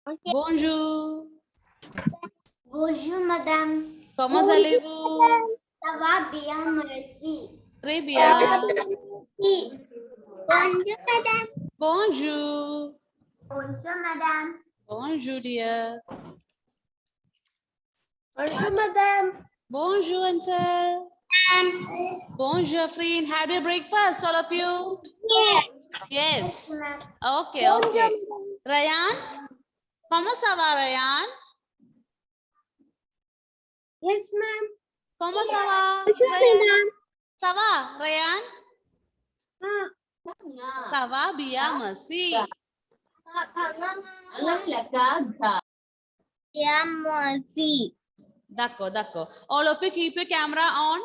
Bonjour. Bonjour, madame. Comment allez-vous? Ça va bien, merci. Très bien. Bonjour, madame. Bonjour. Bonjour, madame. Bonjour, dear. Bonjour, madame. Bonjour, Ansel. Bonjour, friend. Had your breakfast, all of you? Yes. Okay, okay. Ryan? Comment ça va, Ryan? Yes, ma'am. Comment ça va, Bonjour, Ryan? madame. Ça va, Ryan? Ah. Ça va bien, merci. Bien, merci. D'accord, d'accord. All of you keep your camera on.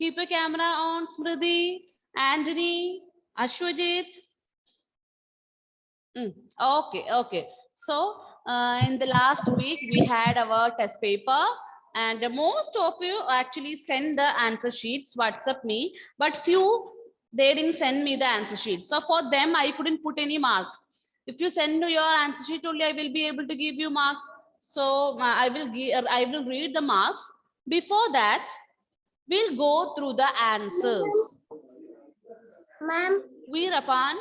Keep your camera on, Smriti, Anthony, Ashwajit. Okay, okay. So, in the last week, we had our test paper, and most of you actually send the answer sheets, WhatsApp me, but few, they didn't send me the answer sheet. So, for them, I couldn't put any mark. If you send your answer sheet only, I will be able to give you marks. So, I will read the marks. Before that, we'll go through the answers. Ma'am, We, Rafan,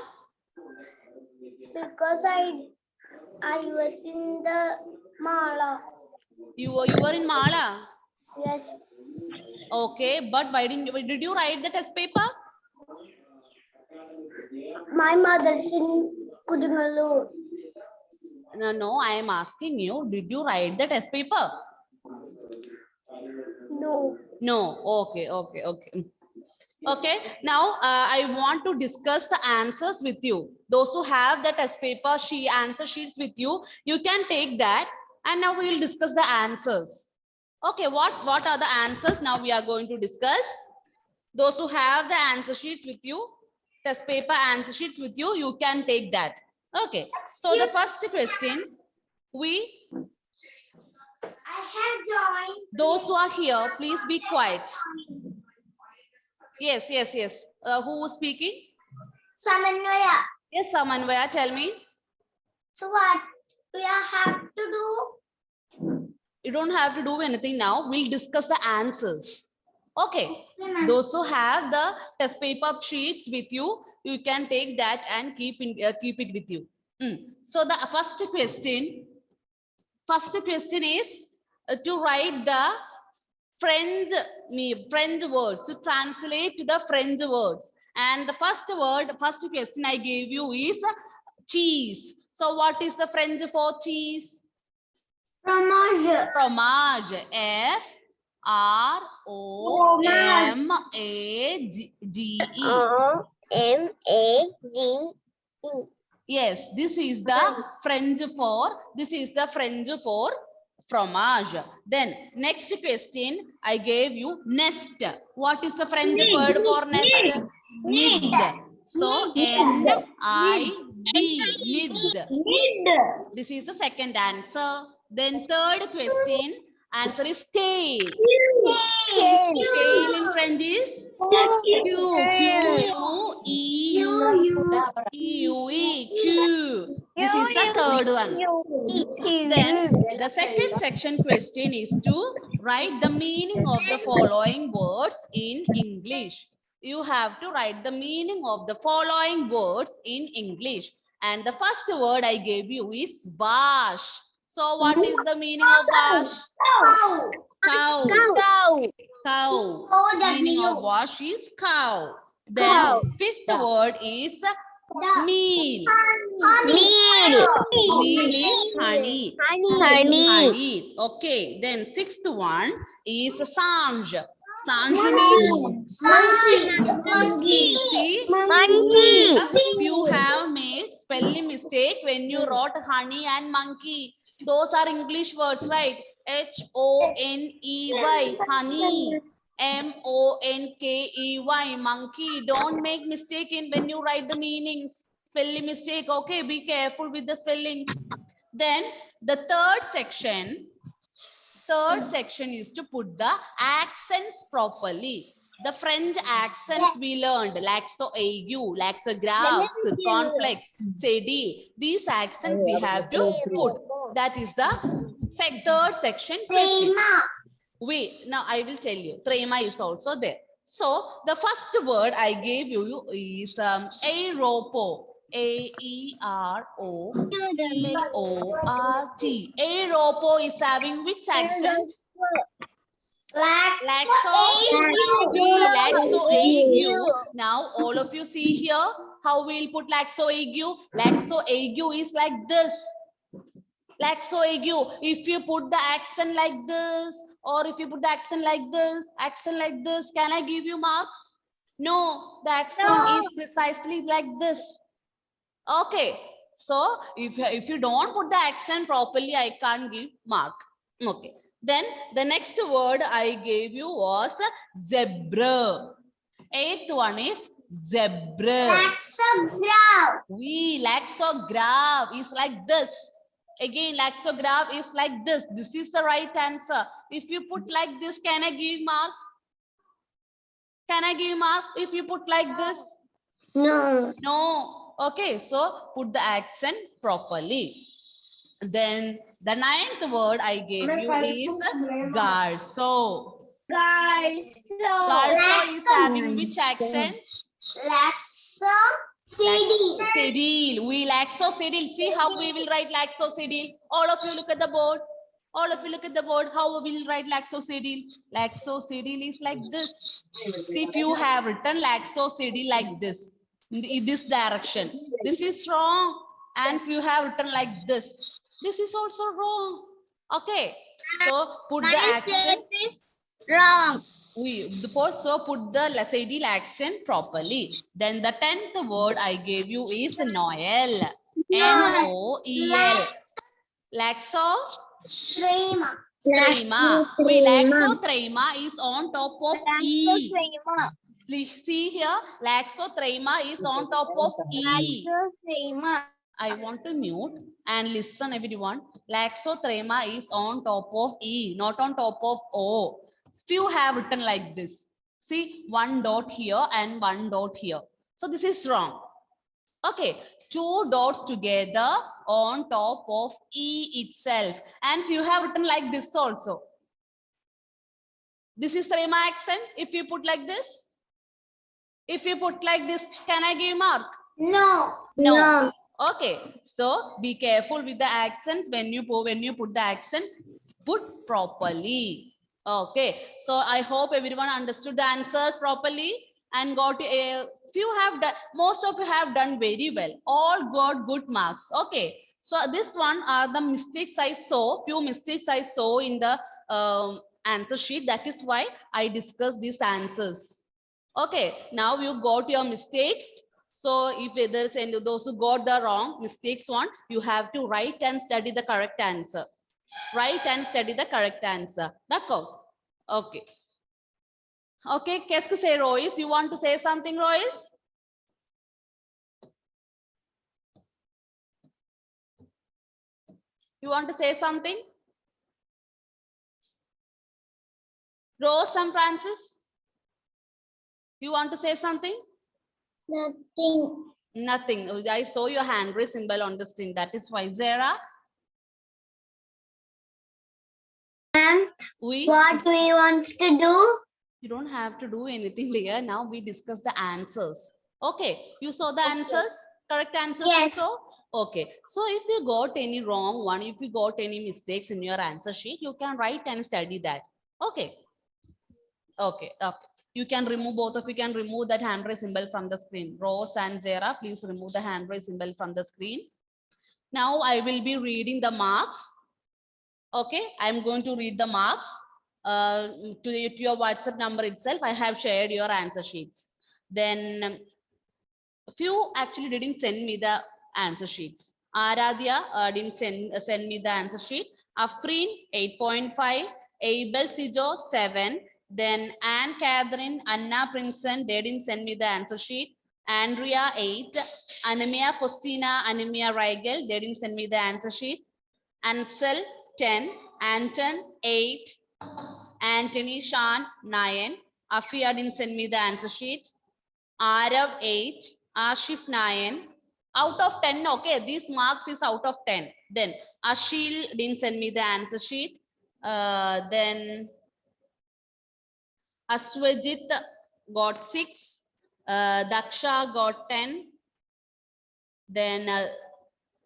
because I was in the mala. you were in Mala. Yes. Okay, but why did you write the test paper? My mother's in Kudungalur. No, I am asking you, did you write the test paper? No. No. Okay, okay, okay. Okay, now I want to discuss the answers with you. Those who have the test paper, answer sheets with you, you can take that, and now we will discuss the answers. Okay, what are the answers now we are going to discuss? Those who have the answer sheets with you, test paper answer sheets with you, you can take that. Okay, so the first question, I have joined. those who are here, please be quiet. Yes. Who is speaking? Samanvaya. Yes, Samanvaya, tell me. So what we have to do? You don't have to do anything now. We'll discuss the answers. Okay. Okay, Those who have the test paper sheets with you, you can take that and keep it with you. So the first question is to write the French words, to translate to the French words. And the first question I gave you is cheese. So what is the French for cheese? Fromage. Fromage. Fromage. Fromage. Yes, this is the French for fromage. Then next question I gave you nest. What is the French word for nest? Nid. So Nid. Nid. This is the second answer. Then third question, answer is tail. Tail in French is Q. This is the third one. Then the second section question is to write the meaning of the following words in English. You have to write the meaning of the following words in English. And the first word I gave you is wash. So what is the meaning of wash? Cow. Meaning of wash is cow. Then fifth word is meal. Meal is honey. Honey. Okay. Then sixth one is sange. Sange means monkey. See? Monkey. You have made spelling mistake when you wrote honey and monkey. Those are English words, right? Honey. Honey. Monkey. Monkey. Don't make mistake in when you write the meanings. Spelling mistake. Okay, be careful with the spellings. Then the third section is to put the accents properly. The French accents we learned, laxo aigu, laxograph, circumflex, cedille. These accents we have to put. That is the third section question. Now I will tell you, trema is also there. So the first word I gave you is aeroport. A-E-R-O-P-O-R-T. Aeroport is having which accent? Laxo ague. Now all of you see here how we'll put laxo ague. Laxo ague is like this. Laxo ague. If you put the accent like this, or if you put the accent like this, can I give you mark? No, the accent is precisely like this. Okay, so if you don't put the accent properly, I can't give mark. Okay, then the next word I gave you was zebra. Eighth one is zebra. Laxograph is like this. Again, laxograph is like this. This is the right answer. If you put like this, can I give mark? Can I give mark if you put like this? No. No. Okay, so put the accent properly. Then the ninth word I gave you is garso. Garso is having which accent? Cedille. We laxo cedille. See how we will write laxo cedille. All of you look at the board. All of you look at the board. How we will write laxo cedille? Laxo cedille is like this. See, if you have written laxo cedille like this, in this direction, this is wrong. And if you have written like this is also wrong. Okay, so put the accent Wrong. So put the cedille accent properly. Then the 10th word I gave you is Noel. N-O-E-L. Laxo Trema. Laxo trema is on top of E. See here, laxo trema is on top of E. I want to mute and listen everyone. Laxo trema is on top of E, not on top of O. Few have written like this. See, one dot here and one dot here. So this is wrong. Okay, two dots together on top of E itself. And few have written like this also. This is trema accent. If you put like this, can I give mark? No. Okay, so be careful with the accents when you put the accent, put properly. Okay, so I hope everyone understood the answers properly and got a few have done. Most of you have done very well. All got good marks. Okay, so this one are the mistakes I saw. Few mistakes I saw in the answer sheet. That is why I discussed these answers. Okay, now you got your mistakes. So if there's any those who got the wrong mistakes one, you have to write and study the correct answer. Write and study the correct answer. D'accord? Okay. Okay, qu'est-ce que c'est, Royce? You want to say something, Royce? You want to say something? Rose and Francis? You want to say something? Nothing. I saw your hand raise symbol on the screen. That is why. Zara? What do you want to do? You don't have to do anything here. Now we discuss the answers. Okay. You saw the answers? Correct answers? Yes. You saw? Okay. So if you got any wrong one, if you got any mistakes in your answer sheet, you can write and study that. Okay. Okay. Okay. You can remove, both of you can remove that hand raise symbol from the screen. Rose and Zara, please remove the hand raise symbol from the screen. Now I will be reading the marks. Okay, I'm going to read the marks to your WhatsApp number itself. I have shared your answer sheets. Then a few actually didn't send me the answer sheets. Aradhya didn't send me the answer sheet. Afreen 8.5, Abel Sijo 7. Then Anne Catherine, Anna Princeton, they didn't send me the answer sheet. Andrea 8, Anemia Faustina, Anemia Rigel, they didn't send me the answer sheet. Ansel 10, Anton 8, Anthony Sean 9, Afia didn't send me the answer sheet. Arav 8, Ashif 9. Out of 10, okay, these marks is out of 10. Then Ashil didn't send me the answer sheet. Then Aswajit got 6. Daksha got 10. Then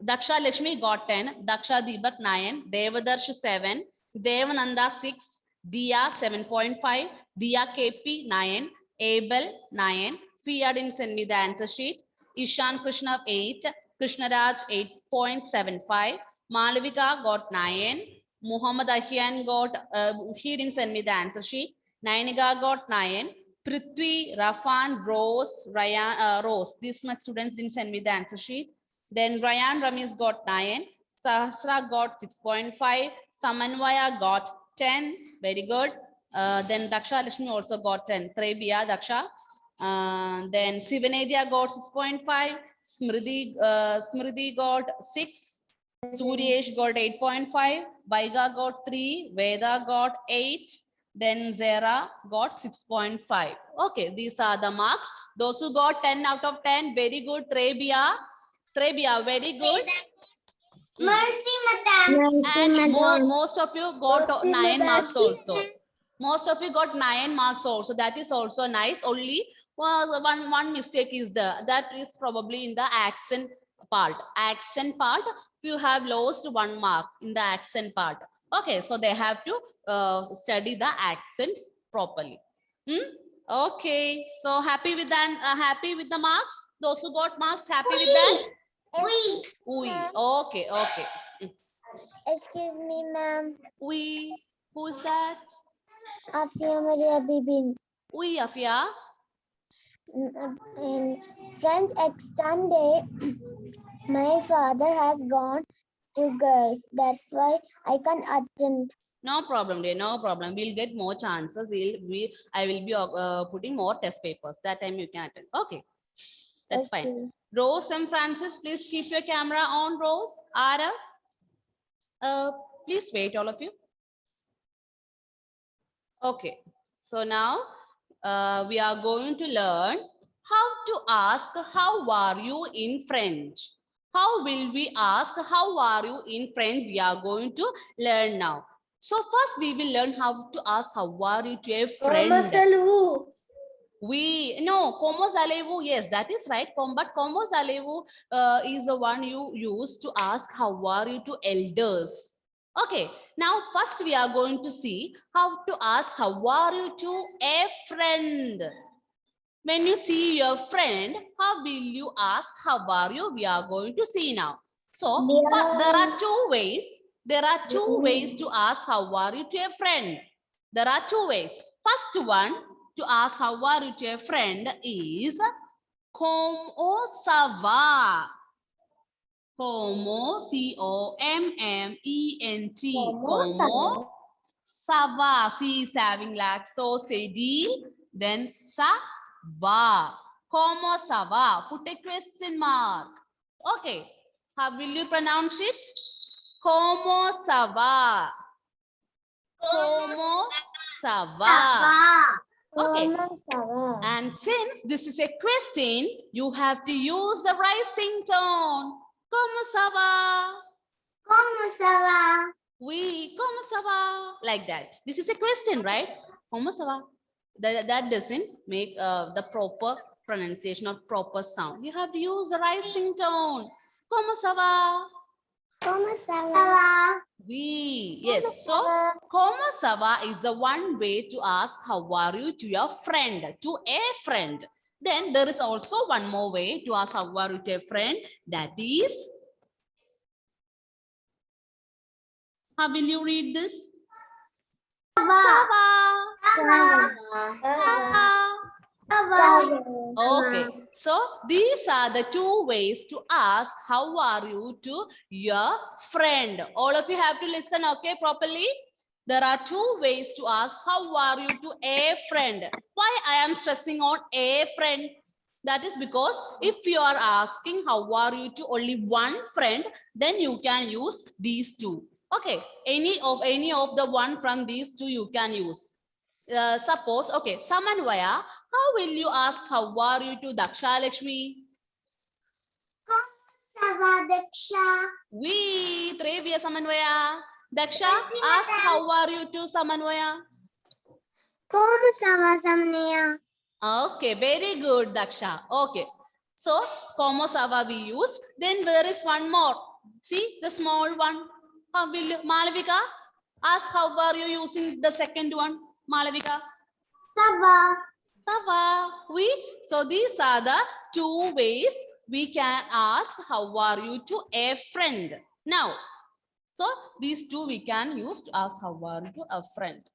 Daksha Lakshmi got 10. Daksha Deepak 9. Devadarsh 7. Devananda 6. Dia 7.5. Dia KP 9. Abel 9. Fia didn't send me the answer sheet. Ishan Krishna 8. Krishnaraj 8.75. Malavika got 9. Muhammad Ahian got, he didn't send me the answer sheet. Nainiga got 9. Prithvi, Rafan, Rose, Ryan, Rose. These much students didn't send me the answer sheet. Then Ryan Ramesh got 9. Sahasra got 6.5. Samanvaya got 10. Very good. Then Daksha Lakshmi also got 10. Trebia Daksha. Then Sivanedia got 6.5. Smriti got 6. Suryesh got 8.5. Vaiga got 3. Veda got 8. Then Zera got 6.5. Okay, these are the marks. Those who got 10 out of 10, very good. Trebia, very good. Mercy, madam. And most of you got 9 marks also. Most of you got 9 marks also. That is also nice. Only one mistake is there. That is probably in the accent part. Accent part, you have lost 1 mark in the accent part. Okay, so they have to study the accents properly. Okay, so happy with that? Happy with the marks? Those who got marks, happy with that? We. Okay. Excuse me, ma'am. Who is that? Afia Maria Bibin. Afia. In French exam day, my father has gone to Gulf. That's why I can't attend. No problem, dear. No problem. We'll get more chances. I will be putting more test papers. That time you can attend. Okay, that's fine. Rose and Francis, please keep your camera on. Rose, Ara, please wait, all of you. Okay, so now we are going to learn how to ask how are you in French. How will we ask how are you in French? We are going to learn now. So first we will learn how to ask how are you to a friend. Como allez-vous? Yes, that is right. But como allez-vous is the one you use to ask how are you to elders. Okay, now first we are going to see how to ask how are you to a friend. When you see your friend, how will you ask how are you? We are going to see now. So there are 2 ways. There are 2 ways to ask how are you to a friend. There are 2 ways. First one to ask how are you to a friend is Comment ça va? Como, C-O-M-M-E-N-T. Como ça va? C is having laxo, say D, then ça va. Como ça va? Put a question mark. Okay, how will you pronounce it? Como ça va? Como ça va? Okay, and since this is a question, you have to use the rising tone. Como ça va? Como ça va? Oui, como ça va? Like that. This is a question, right? Como ça va? That doesn't make the proper pronunciation or proper sound. You have to use the rising tone. Como ça va? Como ça va? Oui, yes. So, como ça va is the one way to ask how are you to your friend, to a friend. Then there is also one more way to ask how are you to a friend. That is, how will you read this? Ça va. Okay, so these are the 2 ways to ask how are you to your friend. All of you have to listen, okay, properly. There are 2 ways to ask how are you to a friend. Why I am stressing on a friend? That is because if you are asking how are you to only one friend, then you can use these 2. Okay, any of the one from these 2 you can use. Suppose, okay, Samanvaya, how will you ask how are you to Daksha Lakshmi? Daksha. We, Trevia Samanvaya. Daksha, ask how are you to Samanvaya? Okay, very good, Daksha. Okay, so Komosava we use. Then there is one more. See the small one. How will you, Malavika? Ask how are you using the second one, Malavika? Sava. Sava. We. So these are the two ways we can ask how are you to a friend. Now, so these two we can use to ask how are you to a friend.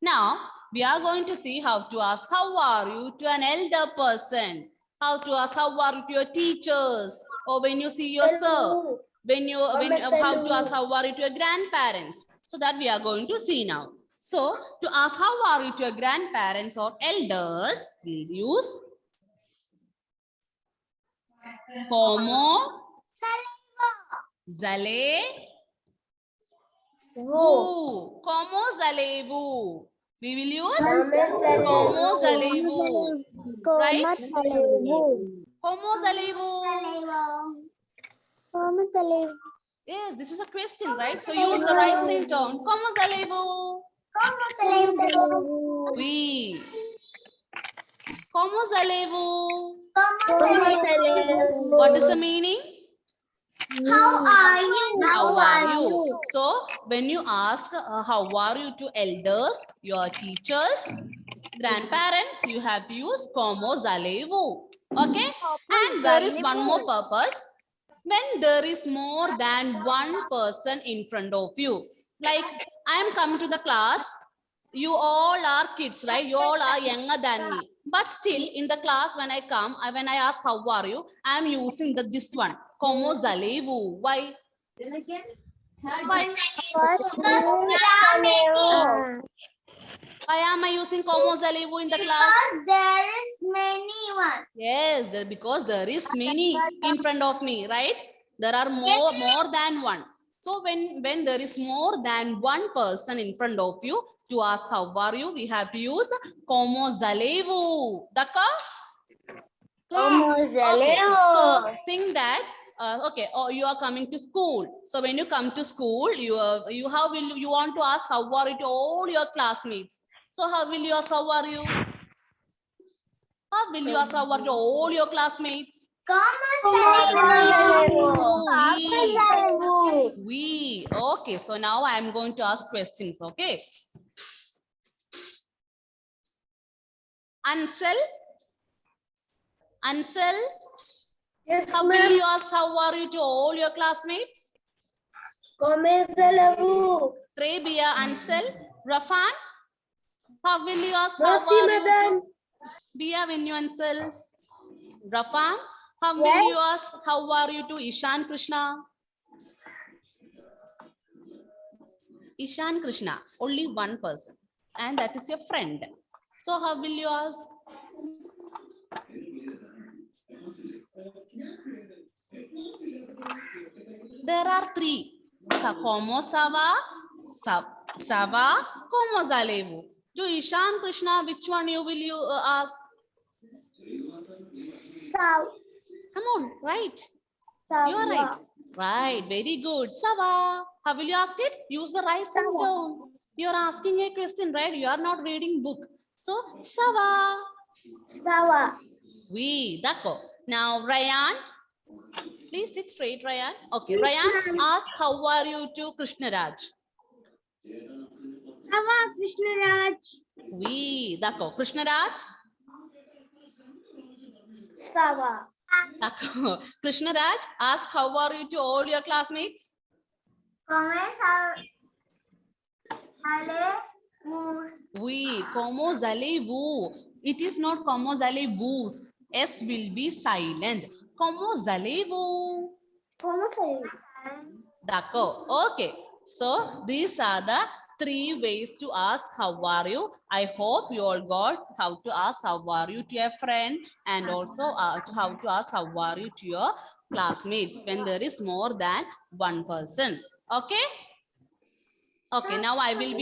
Now, we are going to see how to ask how are you to an elder person, how to ask how are you to your teachers, or when you see your sir, how to ask how are you to your grandparents. So that we are going to see now. So to ask how are you to your grandparents or elders, we'll use Komo, Zale, Vu. Komo Zalevu. We will use Komo Zalevu. Right? Komo Zalevu. Yes, this is a question, right? So use the right syntone. Komo Zalevu. We. Komo Zalevu. What is the meaning? How are you? How are you? So when you ask how are you to elders, your teachers, grandparents, you have to use Komo Zalevu. Okay? And there is one more purpose. When there is more than one person in front of you. Like I am coming to the class, you all are kids, right? You all are younger than me. But still in the class when I come, when I ask how are you, I am using this one. Komo Zalevu. Why? Why? Why am I using Komo Zalevu in the class? Because there is many one. Yes, because there is many in front of me, right? There are more than one. So when there is more than one person in front of you, to ask how are you, we have to use Komo Zalevu. Daka? Okay. So think that okay, or you are coming to school. So when you come to school, you how will you want to ask how are you to all your classmates? So how will you ask how are you? How will you ask how are you to all your classmates? We. Okay, so now I am going to ask questions. Okay. Ansel. Yes, How will you ask how are you to all your classmates? Trebia, Ansel, Rafan. How will you ask how are you to Bia, when you Ansel? Rafan. How will you ask how are you to Ishan Krishna? Ishan Krishna, only one person, and that is your friend. So how will you ask? There are three. Komo Sava, Sava, Komo Zalevu. To Ishan Krishna, which one you will you ask? Come on, right? You are right. Right, very good. Sava. How will you ask it? Use the right tone. You are asking a question, right? You are not reading book. So, Sava. We, Dako. Now, Ryan. Please sit straight, Ryan. Okay, Ryan, ask how are you to Krishnaraj? Krishnaraj. We, Dako. Krishnaraj? Sava. Dako. Krishnaraj, ask how are you to all your classmates? We, Komo Zalevu. It is not Komo Zalevus. S will be silent. Komo Zalevu. Dako. Okay. So these are the three ways to ask how are you. I hope you all got how to ask how are you to your friend, and also how to ask how are you to your classmates when there is more than one person. Okay. Okay, now I will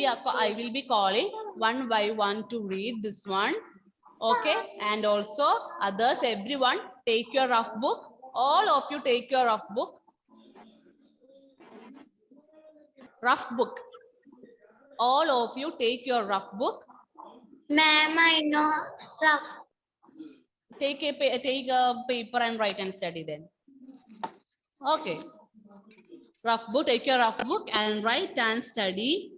be calling one by one to read this one. Okay, and also others, everyone, take your rough book. All of you take your rough book. Rough book. All of you take your rough book. Ma'am, I know rough. Take a paper and write and study then. Okay. Rough book, take your rough book and write and study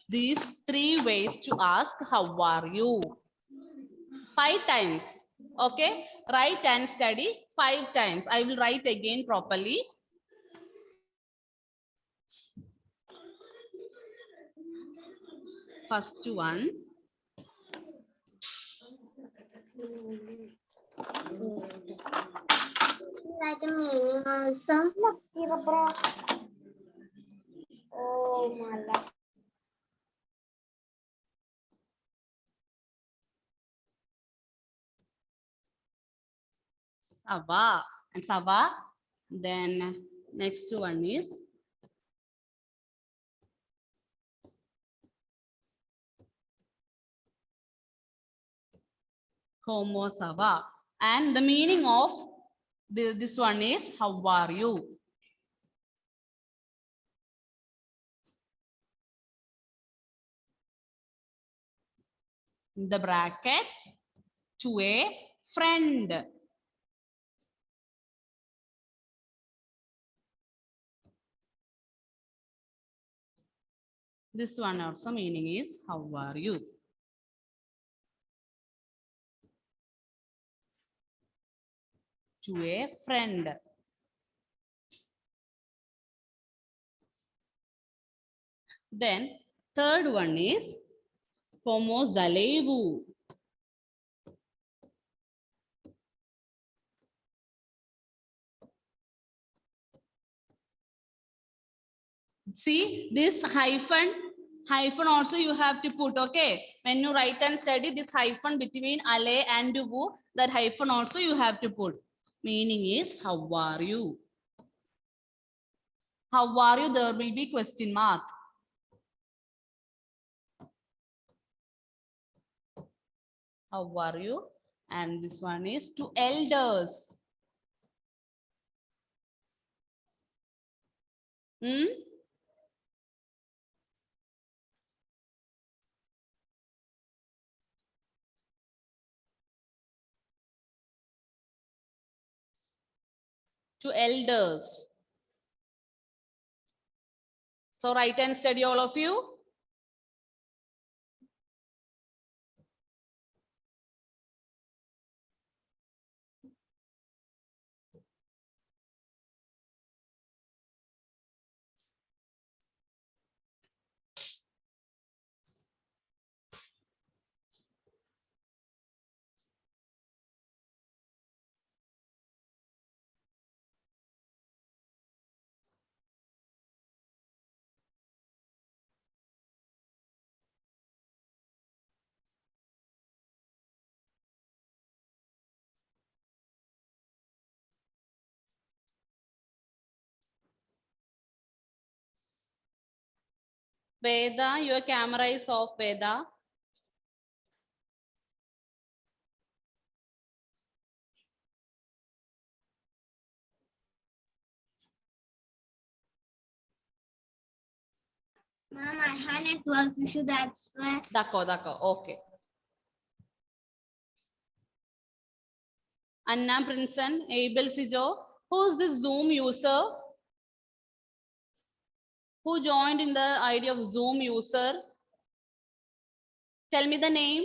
these 3 ways to ask how are you. 5 times. Okay. Write and study 5 times. I will write again properly. First one. Like a meaning also. Oh, my. Sava and Sava. Then next one is Como Sava. And the meaning of this one is how are you? The bracket to a friend. This one also meaning is how are you? To a friend. Then third one is como zalevu. See this hyphen also you have to put. Okay, when you write and study this hyphen between ale and wu, that hyphen also you have to put. Meaning is how are you? How are you? There will be question mark. How are you? And this one is to elders. To elders. So write and study all of you. Veda, your camera is off, Veda. Ma'am, I had network issue, that's why. Dako, okay. Anna Princeton, Abel Sijo. Who's this Zoom user? Who joined in the idea of Zoom user? Tell me the name.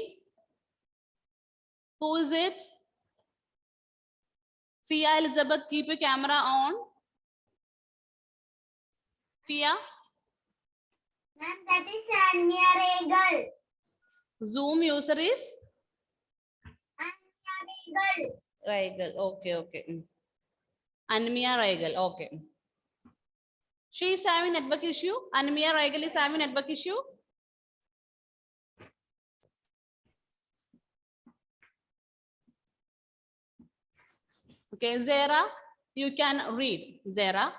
Who is it? Fia Elizabeth, keep your camera on. Fia? Ma'am, that is Anya Regal. Zoom user is? Anya Regal. Regal, okay. Anmia Regal, okay. She is having network issue. Anmia Regal is having network issue. Okay, Zera, you can read. Zera.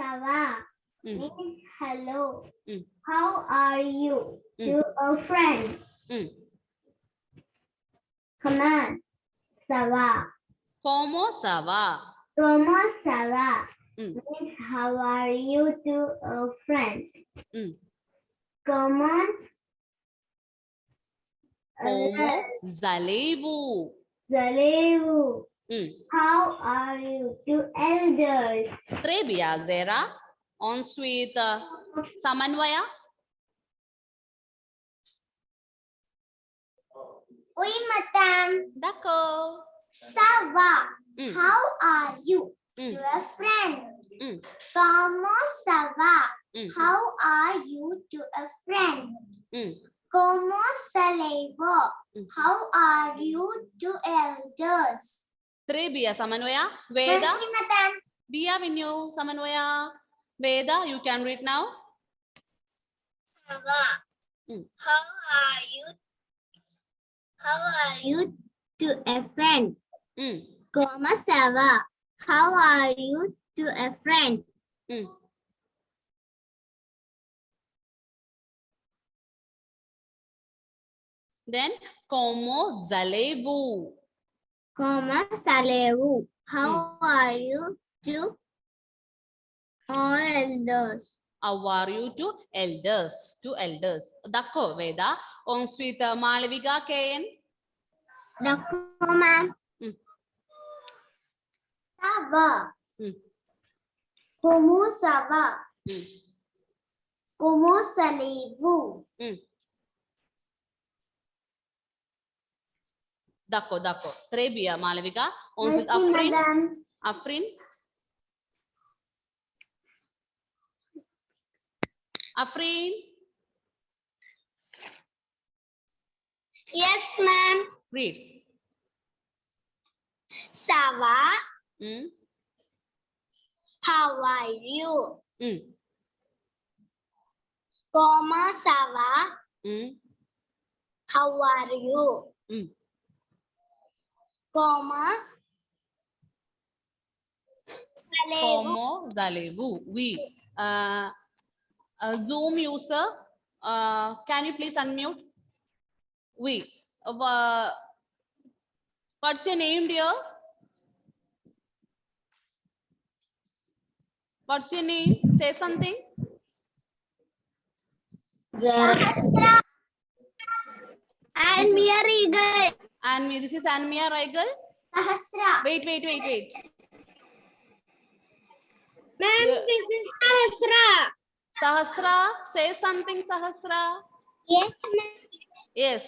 Sava. means hello. Mm. How are you? To a friend. Command. Ça va. Como ça va? Comment ça va? Mm. Means how are you to a friend? Mm. Comment Como allez-vous? allez-vous? Mm. How are you to elders? Très bien, Zera. Ensuite, Samanvaya. Oui, madame. D'accord. Ça va. Mm. How are you? Mm. To a friend. Mm. Comment ça va? Mm. How are you to a friend? Mm. Comment allez-vous? Mm. How are you to elders? Très bien, Samanvaya. Veda. Merci, madame. Bia Vinyu, Samanvaya. Veda, you can read now. Ça va. Mm. How are you? How are you to a friend? Mm. Comment ça va? How are you to a friend? Mm. Then, como allez-vous? Comment allez-vous? How are you to all elders? How are you to elders? To elders. D'accord, Veda. Ensuite, Malavika KN. D'accord, ma'am. Mm. Ça va. Mm. Comment ça va? Mm. Comment allez-vous? Mm. D'accord, d'accord. Très bien, Malavika. Ensuite, Merci, Afrin. madame. Afrin. Afrin. Yes, ma'am. Read. Ça va. Mm. How are you? Mm. Comment ça va? Mm. How are you? Mm. Comment allez-vous? Como allez-vous? Oui. Zoom user, can you please unmute? Oui. What's your name, dear? What's your name? Say something. Sahasra. And Mia Regal. And this is Anmia Raigal. Sahasra. Wait, wait, wait, wait. Ma'am, Yeah. this is Sahasra. Sahasra, say something, Sahasra. Yes, ma'am. Yes.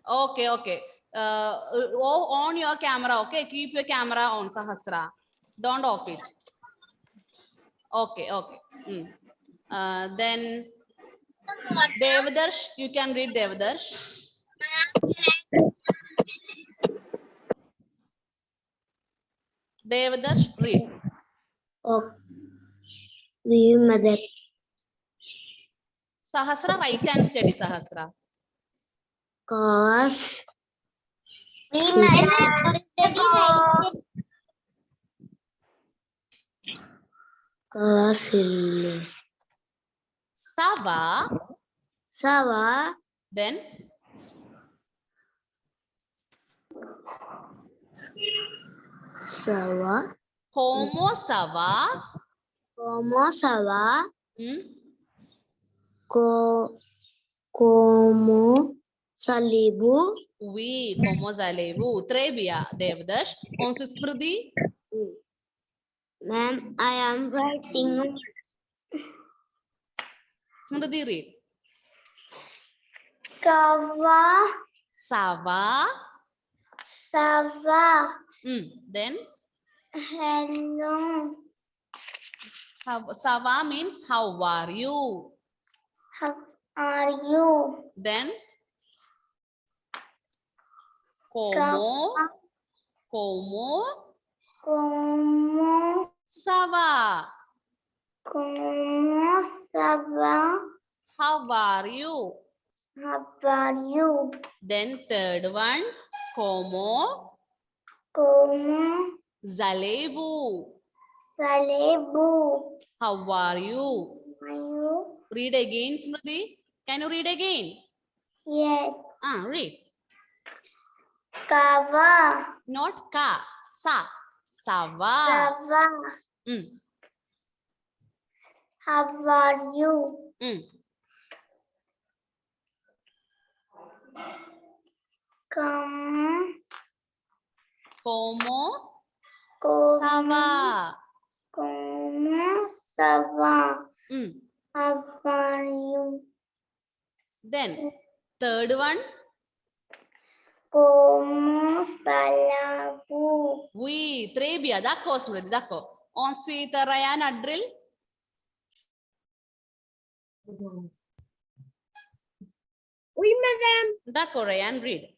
Okay, okay. On your camera, okay? Keep your camera on, Sahasra. Don't off it. Okay, okay. Then Devadarsh, you can read Devadarsh. Devadarsh, read. Okay. We mother. Sahasra, write and study, Sahasra. Cause. We mother. Cause. Sava, Sava. then Sava. Como Sava. Como Sava. Hmm? Como Salibu. Oui, como allez-vous? Très bien, Devadarsh. Ensuite, Smriti. Ma'am, I am writing. Smriti, read. Kava. Sava. Sava. Then Hello. Sava means how are you? How are you? Then como Como Sava. Como Sava. How are you? How are you? Then third one, como Como allez-vous? Salebu. How are you? Read again, Smriti. Can you read again? Yes. Read. Kava. Not ka. Sa. Sava. Sava. How are you? Come. Como Como. sava. Como sava. How are you? Then third one. Como salabu. We. Trebia. Dakho, Smriti. Dakho. On sweet Ryan Adril. Oui, madame. Dakho, Ryan. Read.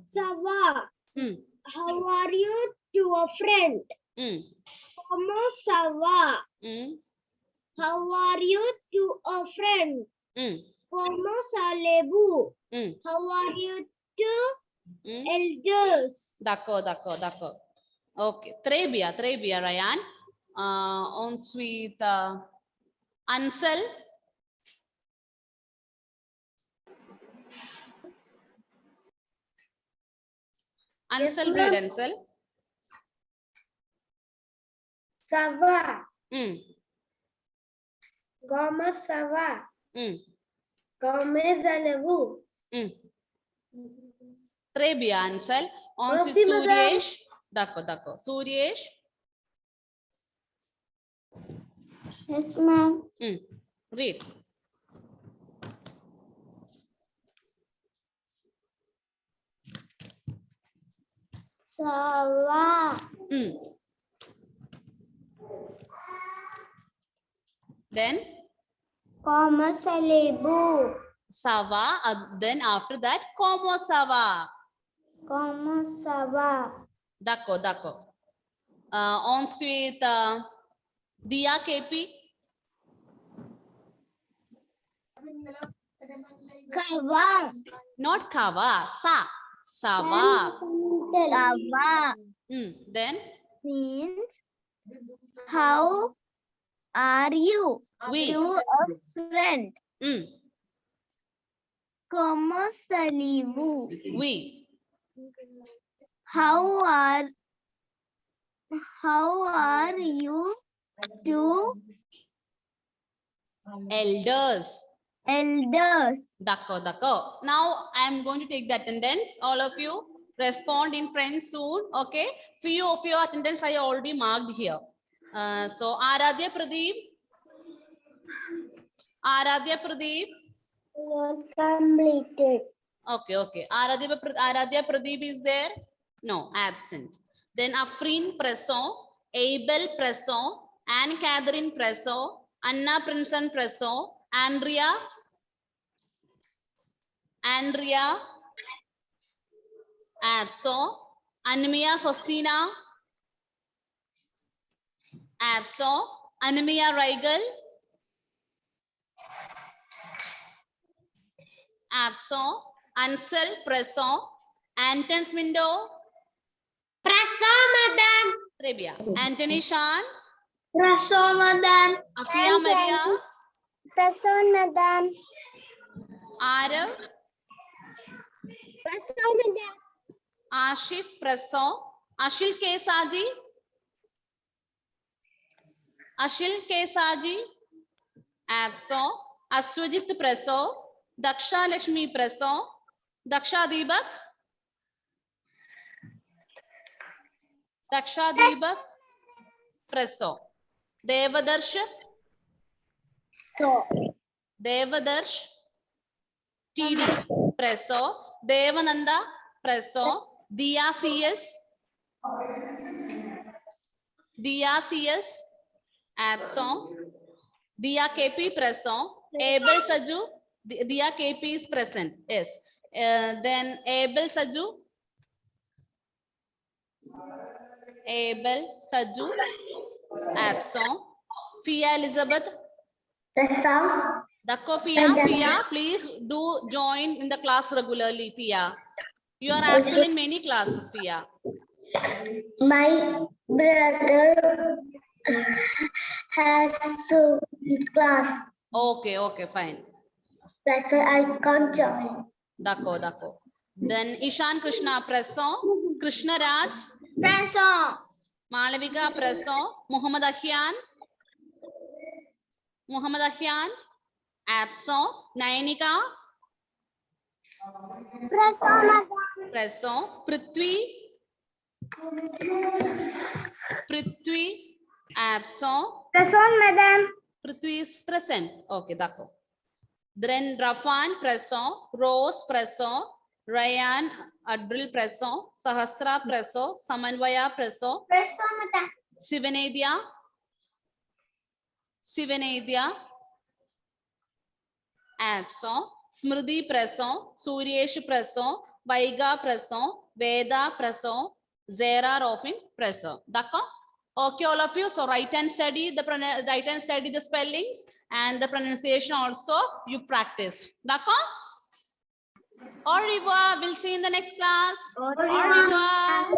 Sava. How are you to a friend? Como sava. How are you to a friend? Como salebu. How are you to elders? Dakho, Dakho, Dakho. Okay. Trebia, Ryan. On sweet Ansel. Ansel, read Ansel. Sava. Como sava? Como salebu? Trebia, Ansel. On Merci, sweet madame. Suryesh. Dakho. Suryesh. Yes, ma'am. Read. Sava. Then Como salebu. Sava. Then after that, Como Sava. Como sava. Dakho. On sweet Diya KP. Kava. Not Kava. Sava. Kava Then means how are you we. to a friend? Como salibu. We. How are you to Elders. Dakho. Now I am going to take the attendance. All of you respond in French soon. Okay. Few of your attendance I already marked here. So Aradhya Pradeep. Not completed. Okay. Aradhya Pradeep is there? No, absent. Then Afreen Presson, Abel Presson, Anne Catherine Presson, Anna Princeton Presson, Andrea absent. Anemia Faustina absent. Anemia Reigel absent. Ansel Presson. Anton Smindo Presson, madam. Trebia. Anthony Shan. Presson, madam. Afia Maria. Presson, madam. Arav. Presson, madam. Ashif Presson. Ashil Kesaji absent. Aswajit Presson. Daksha Lakshmi Presson. Daksha Deepak Presson. Devadarsh TD Presson. Devananda Presson. Diya CS absent. Diya KP Presson. Abel Saju. Diya KP is present. Yes. Then Abel Saju absent. Fia Elizabeth. Presson. Dakho Fia, please do join in the class regularly, Fia. You are absent in many classes, Fia. My brother has to class. Okay, okay, fine. That's why I can't join. Dako, dako. Then Ishan Krishna, present. Krishna Raj, Present. Malavika, present. Muhammad Ahyan, absent. Nayanika, Present. present. Prithvi, absent. Present, madam. Prithvi is present. Okay, dako. Then Rafan, present. Rose, present. Ryan, Adril, present. Sahasra, present. Samanvaya, present. Present, madam. Sivanidya, absent. Smriti, present. Suryesh, present. Vaiga, present. Veda, present. Zera, Rofin, present. Daka? Okay, all of you. So write and study the spellings and the pronunciation also you practice. Daka? Au revoir. We'll see you in the next class. Au revoir.